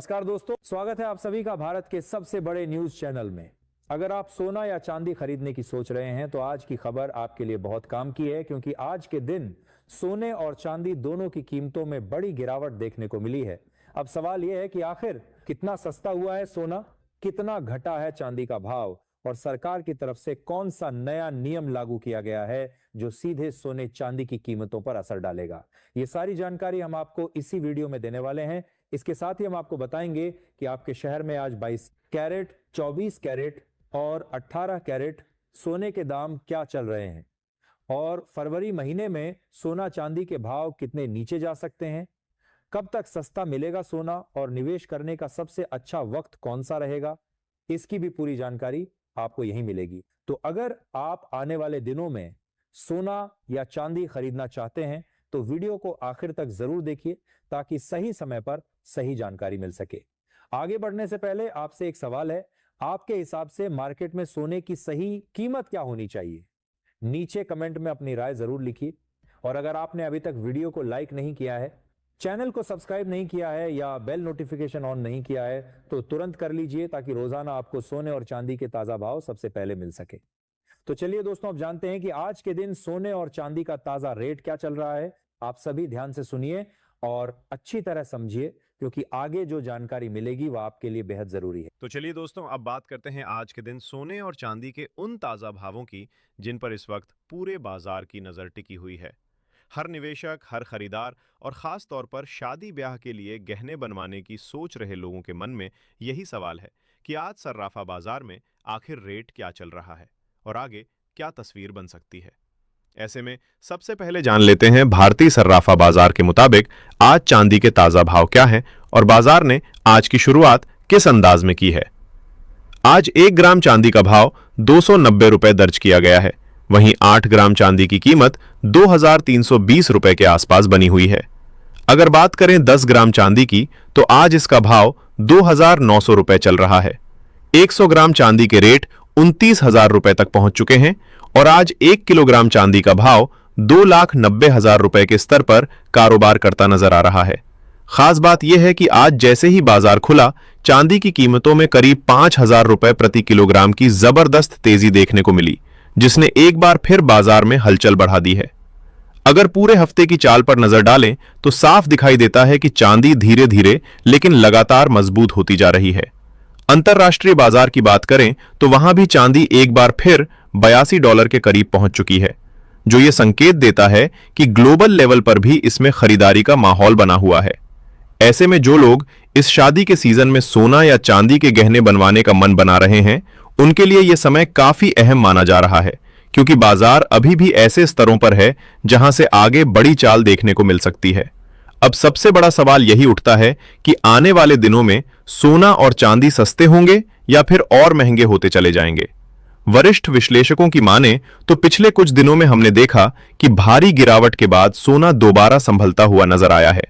नमस्कार दोस्तों, स्वागत है आप सभी का भारत के सबसे बड़े न्यूज चैनल में। अगर आप सोना या चांदी खरीदने की सोच रहे हैं तो आज की खबर आपके लिए बहुत काम की है, क्योंकि आज के दिन सोने और चांदी दोनों की कीमतों में बड़ी गिरावट देखने को मिली है। अब सवाल यह है कि आखिर कितना सस्ता हुआ है सोना, कितना घटा है चांदी का भाव और सरकार की तरफ से कौन सा नया नियम लागू किया गया है जो सीधे सोने चांदी की कीमतों पर असर डालेगा। ये सारी जानकारी हम आपको इसी वीडियो में देने वाले हैं। इसके साथ ही हम आपको बताएंगे कि आपके शहर में आज 22 कैरेट, 24 कैरेट और 18 कैरेट सोने के दाम क्या चल रहे हैं और फरवरी महीने में सोना चांदी के भाव कितने नीचे जा सकते हैं, कब तक सस्ता मिलेगा सोना और निवेश करने का सबसे अच्छा वक्त कौन सा रहेगा, इसकी भी पूरी जानकारी आपको यहीं मिलेगी। तो अगर आप आने वाले दिनों में सोना या चांदी खरीदना चाहते हैं तो वीडियो को आखिर तक जरूर देखिए ताकि सही समय पर सही जानकारी मिल सके। आगे बढ़ने से पहले आपसे एक सवाल है, आपके हिसाब से मार्केट में सोने की सही कीमत क्या होनी चाहिए? नीचे कमेंट में अपनी राय जरूर लिखिए। और अगर आपने अभी तक वीडियो को लाइक नहीं किया है, चैनल को सब्सक्राइब नहीं किया है या बेल नोटिफिकेशन ऑन नहीं किया है तो तुरंत कर लीजिए ताकि रोजाना आपको सोने और चांदी के ताजा भाव सबसे पहले मिल सके। तो चलिए दोस्तों, अब जानते हैं कि आज के दिन सोने और चांदी का ताजा रेट क्या चल रहा है। आप सभी ध्यान से सुनिए और अच्छी तरह समझिए, क्योंकि आगे जो जानकारी मिलेगी वह आपके लिए बेहद जरूरी है। तो चलिए दोस्तों, अब बात करते हैं आज के दिन सोने और चांदी के उन ताज़ा भावों की जिन पर इस वक्त पूरे बाजार की नज़र टिकी हुई है। हर निवेशक, हर खरीदार और ख़ास तौर पर शादी ब्याह के लिए गहने बनवाने की सोच रहे लोगों के मन में यही सवाल है कि आज सर्राफा बाजार में आखिर रेट क्या चल रहा है और आगे क्या तस्वीर बन सकती है। ऐसे में सबसे पहले जान लेते हैं भारतीय सर्राफा बाजार के मुताबिक आज चांदी के ताज़ा भाव क्या हैं और बाजार ने आज की शुरुआत किस अंदाज में की है। आज 1 ग्राम चांदी का भाव 290 रुपए दर्ज किया गया है। वहीं 8 ग्राम चांदी की कीमत 2320 रुपए के आसपास बनी हुई है। अगर बात करें 10 ग्राम चांदी की तो आज इसका भाव 2900 रुपए चल रहा है। 100 ग्राम चांदी के रेट 29,000 रुपए तक पहुंच चुके हैं और आज 1 किलोग्राम चांदी का भाव 2,90,000 रुपए के स्तर पर कारोबार करता नजर आ रहा है। खास बात यह है कि आज जैसे ही बाजार खुला, चांदी की कीमतों में करीब 5,000 रुपए प्रति किलोग्राम की जबरदस्त तेजी देखने को मिली, जिसने एक बार फिर बाजार में हलचल बढ़ा दी है। अगर पूरे हफ्ते की चाल पर नजर डालें तो साफ दिखाई देता है कि चांदी धीरे धीरे लेकिन लगातार मजबूत होती जा रही है। अंतरराष्ट्रीय बाजार की बात करें तो वहां भी चांदी एक बार फिर $82 के करीब पहुंच चुकी है, जो ये संकेत देता है कि ग्लोबल लेवल पर भी इसमें खरीदारी का माहौल बना हुआ है। ऐसे में जो लोग इस शादी के सीजन में सोना या चांदी के गहने बनवाने का मन बना रहे हैं, उनके लिए यह समय काफी अहम माना जा रहा है, क्योंकि बाजार अभी भी ऐसे स्तरों पर है जहां से आगे बड़ी चाल देखने को मिल सकती है। अब सबसे बड़ा सवाल यही उठता है कि आने वाले दिनों में सोना और चांदी सस्ते होंगे या फिर और महंगे होते चले जाएंगे। वरिष्ठ विश्लेषकों की माने तो पिछले कुछ दिनों में हमने देखा कि भारी गिरावट के बाद सोना दोबारा संभलता हुआ नजर आया है।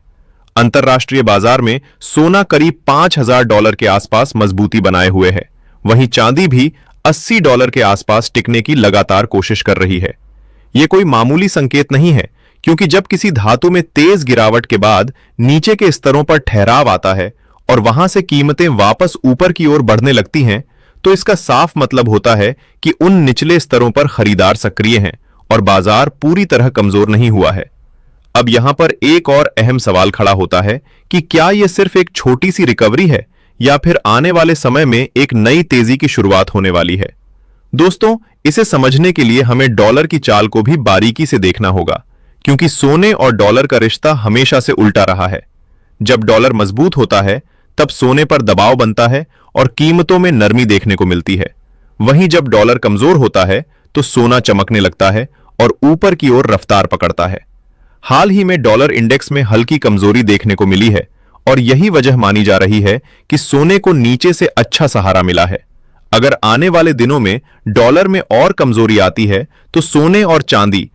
अंतरराष्ट्रीय बाजार में सोना करीब $5,000 के आसपास मजबूती बनाए हुए है। वहीं चांदी भी $80 के आसपास टिकने की लगातार कोशिश कर रही है। यह कोई मामूली संकेत नहीं है, क्योंकि जब किसी धातु में तेज गिरावट के बाद नीचे के स्तरों पर ठहराव आता है और वहां से कीमतें वापस ऊपर की ओर बढ़ने लगती हैं, तो इसका साफ मतलब होता है कि उन निचले स्तरों पर खरीदार सक्रिय हैं और बाजार पूरी तरह कमजोर नहीं हुआ है। अब यहां पर एक और अहम सवाल खड़ा होता है कि क्या यह सिर्फ एक छोटी सी रिकवरी है या फिर आने वाले समय में एक नई तेजी की शुरुआत होने वाली है। दोस्तों, इसे समझने के लिए हमें डॉलर की चाल को भी बारीकी से देखना होगा, क्योंकि सोने और डॉलर का रिश्ता हमेशा से उल्टा रहा है। जब डॉलर मजबूत होता है तब सोने पर दबाव बनता है और कीमतों में नरमी देखने को मिलती है। वहीं जब डॉलर कमजोर होता है तो सोना चमकने लगता है और ऊपर की ओर रफ्तार पकड़ता है। हाल ही में डॉलर इंडेक्स में हल्की कमजोरी देखने को मिली है और यही वजह मानी जा रही है कि सोने को नीचे से अच्छा सहारा मिला है। अगर आने वाले दिनों में डॉलर में और कमजोरी आती है तो सोने और चांदी